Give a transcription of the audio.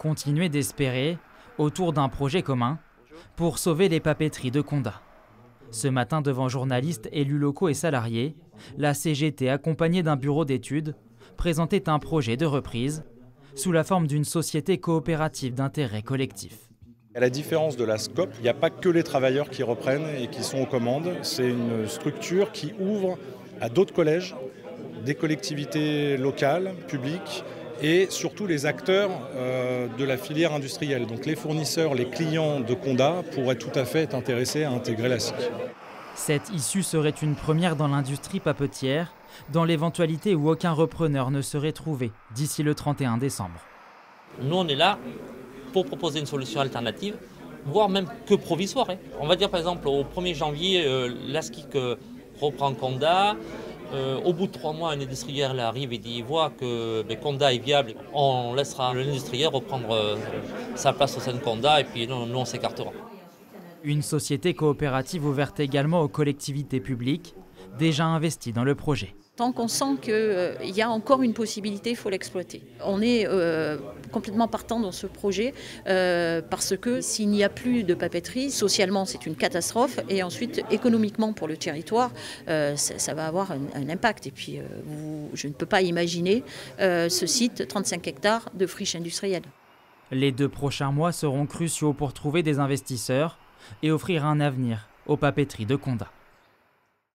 Continuer d'espérer autour d'un projet commun pour sauver les papeteries de Condat. Ce matin, devant journalistes, élus locaux et salariés, la CGT, accompagnée d'un bureau d'études, présentait un projet de reprise sous la forme d'une société coopérative d'intérêt collectif. À la différence de la SCOP, il n'y a pas que les travailleurs qui reprennent et qui sont aux commandes. C'est une structure qui ouvre à d'autres collèges, des collectivités locales, publiques et surtout les acteurs de la filière industrielle. Donc les fournisseurs, les clients de Condat pourraient tout à fait être intéressés à intégrer la SIC. Cette issue serait une première dans l'industrie papetière, dans l'éventualité où aucun repreneur ne serait trouvé d'ici le 31 décembre. Nous, on est là pour proposer une solution alternative, voire même que provisoire. On va dire par exemple au 1er janvier, la SCIC reprend Condat. Au bout de 3 mois, un industriel arrive et il voit que Condat est viable. On laissera l'industriel reprendre sa place au sein de Condat et puis nous on s'écartera. Une société coopérative ouverte également aux collectivités publiques, déjà investies dans le projet. Tant qu'on sent qu'il y a encore une possibilité, il faut l'exploiter. On est complètement partant dans ce projet parce que s'il n'y a plus de papeterie, socialement c'est une catastrophe et ensuite économiquement pour le territoire, ça va avoir un impact. Et puis je ne peux pas imaginer ce site, 35 hectares de friche industrielle. Les 2 prochains mois seront cruciaux pour trouver des investisseurs et offrir un avenir aux papeteries de Condat.